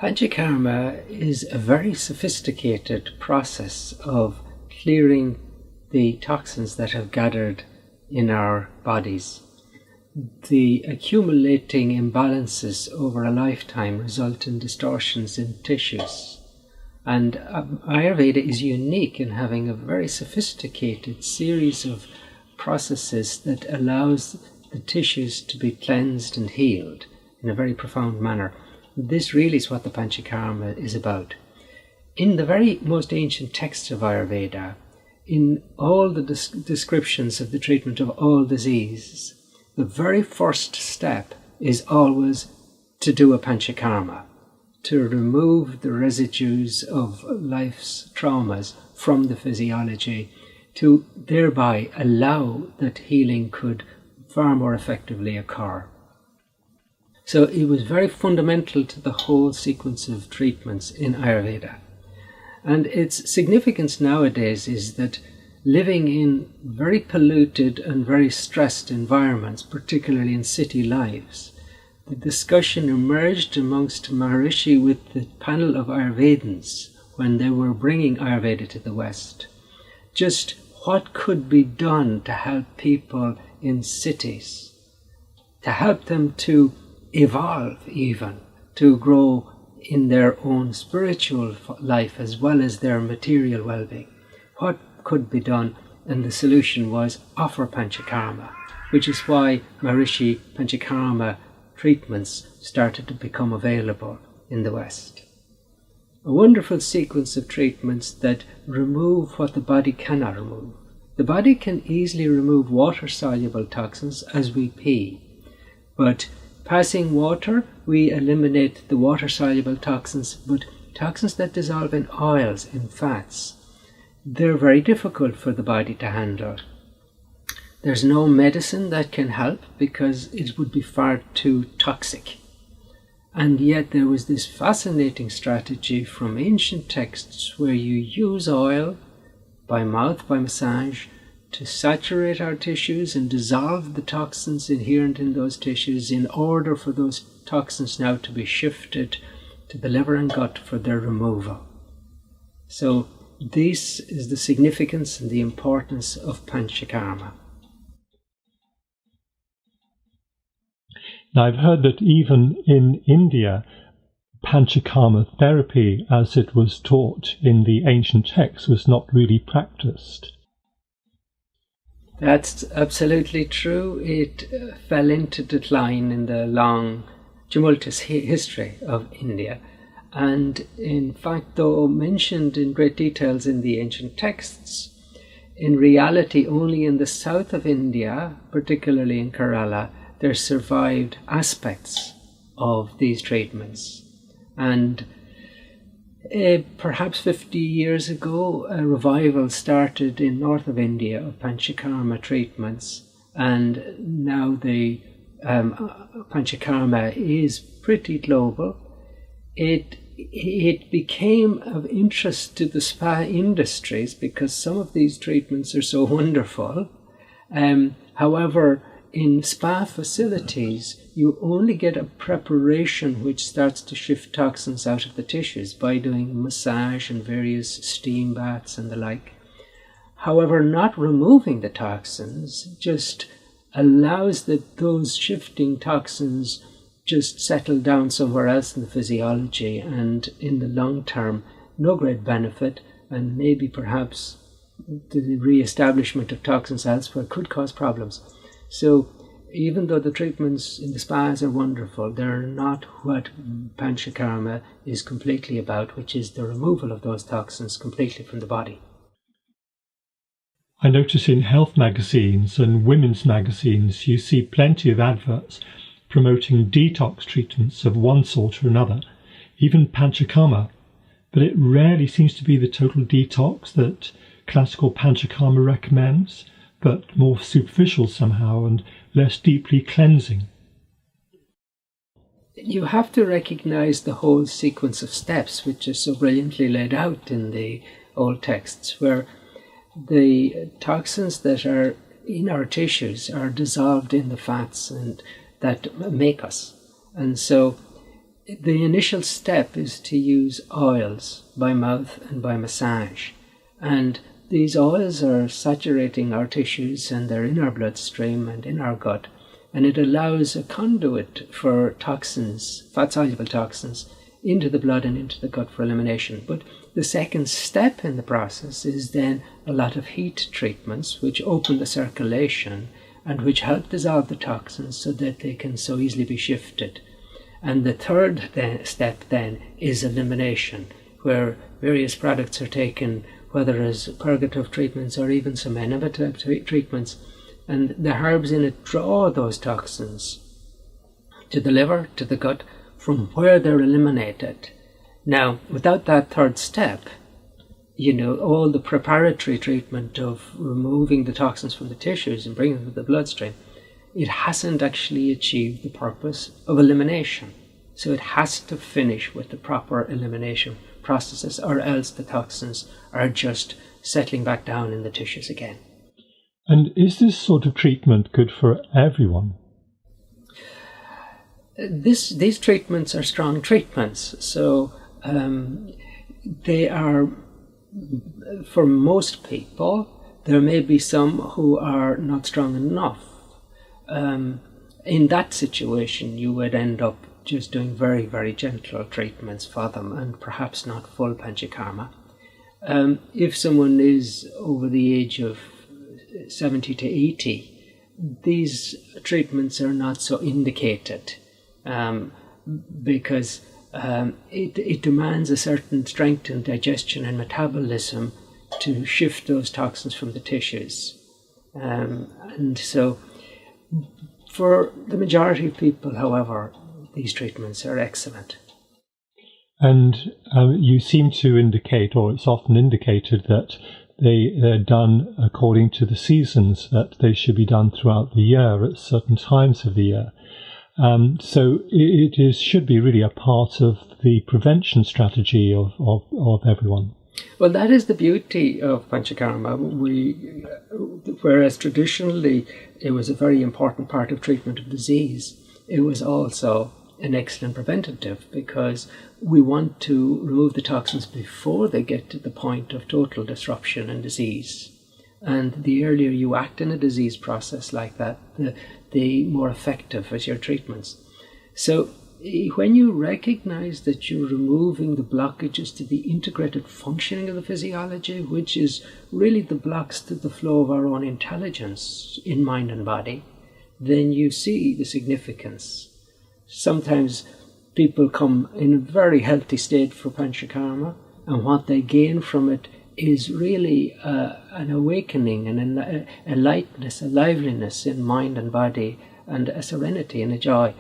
Panchakarma is a very sophisticated process of clearing the toxins that have gathered in our bodies. The accumulating imbalances over a lifetime result in distortions in tissues. And Ayurveda is unique in having a very sophisticated series of processes that allows the tissues to be cleansed and healed in a very profound manner. This really is what the Panchakarma is about. In the very most ancient texts of Ayurveda, in all the descriptions of the treatment of all diseases, the very first step is always to do a Panchakarma, to remove the residues of life's traumas from the physiology, to thereby allow that healing could far more effectively occur. So it was very fundamental to the whole sequence of treatments in Ayurveda. And its significance nowadays is that living in very polluted and very stressed environments, particularly in city lives, the discussion emerged amongst Maharishi with the panel of Ayurvedans when they were bringing Ayurveda to the West. Just what could be done to help people in cities, to help them to evolve even, to grow in their own spiritual life as well as their material well-being. What could be done? And the solution was offer Panchakarma, which is why Maharishi Panchakarma treatments started to become available in the West. A wonderful sequence of treatments that remove what the body cannot remove. The body can easily remove water-soluble toxins as we pee, but passing water, we eliminate the water-soluble toxins, but toxins that dissolve in oils, in fats, they're very difficult for the body to handle. There's no medicine that can help because it would be far too toxic. And yet there was this fascinating strategy from ancient texts where you use oil by mouth, by massage, to saturate our tissues and dissolve the toxins inherent in those tissues in order for those toxins now to be shifted to the liver and gut for their removal. So this is the significance and the importance of Panchakarma. Now I've heard that even in India, Panchakarma therapy as it was taught in the ancient texts was not really practiced. That's absolutely true. It fell into decline in the long, tumultuous history of India. And in fact, though mentioned in great details in the ancient texts, in reality only in the south of India, particularly in Kerala, there survived aspects of these treatments. And perhaps 50 years ago, a revival started in north of India of Panchakarma treatments, and now the Panchakarma is pretty global. It became of interest to the spa industries because some of these treatments are so wonderful. However, in spa facilities, you only get a preparation which starts to shift toxins out of the tissues by doing massage and various steam baths and the like. However, not removing the toxins just allows those shifting toxins just settle down somewhere else in the physiology, and in the long term, no great benefit, and maybe perhaps the re-establishment of toxins elsewhere could cause problems. So even though the treatments in the spas are wonderful, they're not what Panchakarma is completely about, which is the removal of those toxins completely from the body. I notice in health magazines and women's magazines you see plenty of adverts promoting detox treatments of one sort or another, even Panchakarma, but it rarely seems to be the total detox that classical Panchakarma recommends, but more superficial somehow and less deeply cleansing. You have to recognize the whole sequence of steps which is so brilliantly laid out in the old texts, where the toxins that are in our tissues are dissolved in the fats and that make us. And so the initial step is to use oils by mouth and by massage. And these oils are saturating our tissues, and they're in our bloodstream and in our gut. And it allows a conduit for toxins, fat-soluble toxins, into the blood and into the gut for elimination. But the second step in the process is then a lot of heat treatments, which open the circulation and which help dissolve the toxins so that they can so easily be shifted. And the third step then is elimination, where various products are taken, whether as purgative treatments or even some enema treatments, and the herbs in it draw those toxins to the liver, to the gut, from where they're eliminated. Now, without that third step, all the preparatory treatment of removing the toxins from the tissues and bringing them to the bloodstream, it hasn't actually achieved the purpose of elimination. So it has to finish with the proper elimination processes, or else the toxins are just settling back down in the tissues again. And is this sort of treatment good for everyone? These treatments are strong treatments, so they are, for most people. There may be some who are not strong enough. In that situation, you would end up just doing very, very gentle treatments for them, and perhaps not full Panchakarma. If someone is over the age of 70 to 80, these treatments are not so indicated, because it demands a certain strength in digestion and metabolism to shift those toxins from the tissues. And so for the majority of people, however, these treatments are excellent. And you seem to indicate, or it's often indicated, that they're done according to the seasons, that they should be done throughout the year at certain times of the year. So it should be really a part of the prevention strategy of everyone. Well, that is the beauty of Panchakarma. Whereas traditionally it was a very important part of treatment of disease, it was also an excellent preventative, because we want to remove the toxins before they get to the point of total disruption and disease. And the earlier you act in a disease process like that, the more effective is your treatments. So when you recognize that you're removing the blockages to the integrated functioning of the physiology, which is really the blocks to the flow of our own intelligence in mind and body, then you see the significance. Sometimes people come in a very healthy state for Panchakarma, and what they gain from it is really an awakening and a lightness, a liveliness in mind and body, and a serenity and a joy.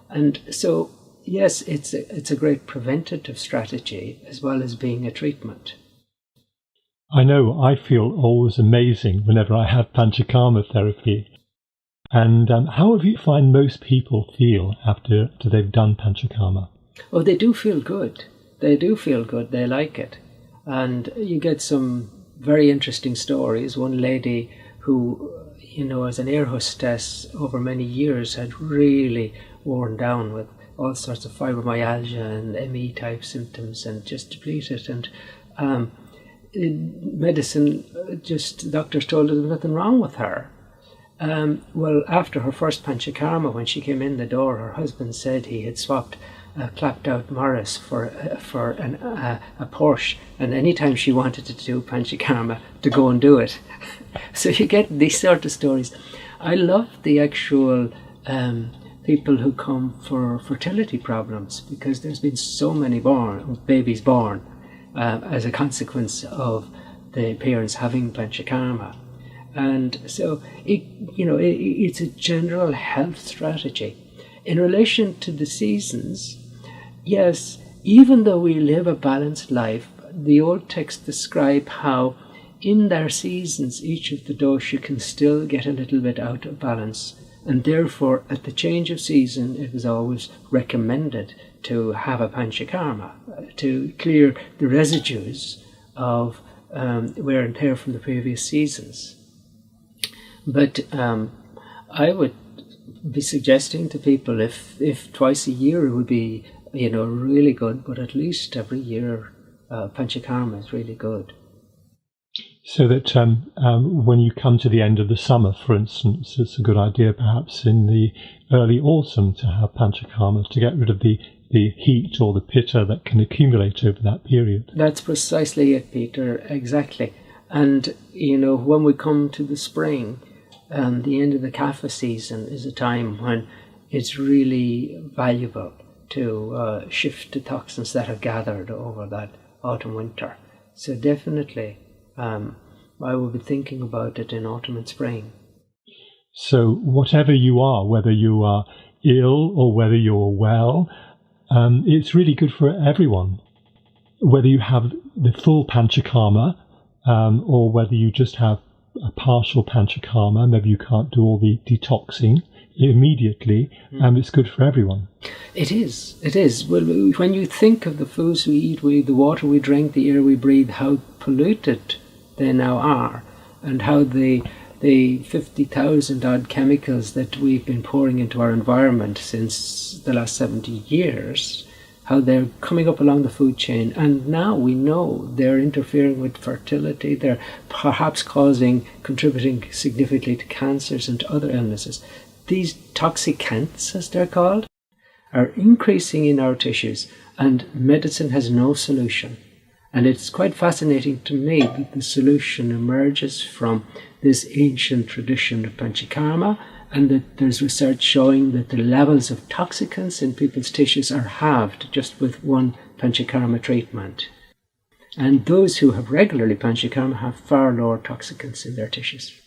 And so, yes, it's a great preventative strategy as well as being a treatment. I know I feel always amazing whenever I have Panchakarma therapy. And how have you find most people feel after they've done Panchakarma? Oh, they do feel good. They do feel good. They like it. And you get some very interesting stories. One lady who, as an air hostess over many years, had really worn down with all sorts of fibromyalgia and ME type symptoms and just depleted. And medicine, doctors told her there was nothing wrong with her. Well, after her first Panchakarma, when she came in the door, her husband said he had swapped a clapped out Morris for a Porsche, and anytime she wanted to do Panchakarma, to go and do it. So you get these sort of stories. I love the actual people who come for fertility problems, because there's been so many babies born as a consequence of the parents having Panchakarma. And so it's a general health strategy. In relation to the seasons, yes, even though we live a balanced life, the old texts describe how in their seasons, each of the dosha can still get a little bit out of balance. And therefore, at the change of season, it was always recommended to have a Panchakarma to clear the residues of wear and tear from the previous seasons. But I would be suggesting to people, if twice a year would be really good, but at least every year Panchakarma is really good. So that when you come to the end of the summer, for instance, it's a good idea perhaps in the early autumn to have Panchakarma to get rid of the heat or the pitta that can accumulate over that period. That's precisely it, Peter, exactly. And, when we come to the spring, the end of the kapha season is a time when it's really valuable to shift the toxins that have gathered over that autumn-winter. So definitely, I will be thinking about it in autumn and spring. So whatever you are, whether you are ill or whether you're well, it's really good for everyone. Whether you have the full Panchakarma or whether you just have a partial Panchakarma, maybe you can't do all the detoxing immediately, it's good for everyone. It is. Well, when you think of the foods we eat, the water we drink, the air we breathe, how polluted they now are, and how the 50,000 odd chemicals that we've been pouring into our environment since the last 70 years, how they're coming up along the food chain, and now we know they're interfering with fertility, they're perhaps contributing significantly to cancers and to other illnesses. These toxicants, as they're called, are increasing in our tissues, and medicine has no solution. And it's quite fascinating to me that the solution emerges from this ancient tradition of Panchakarma, and that there's research showing that the levels of toxicants in people's tissues are halved just with one Panchakarma treatment. And those who have regularly Panchakarma have far lower toxicants in their tissues.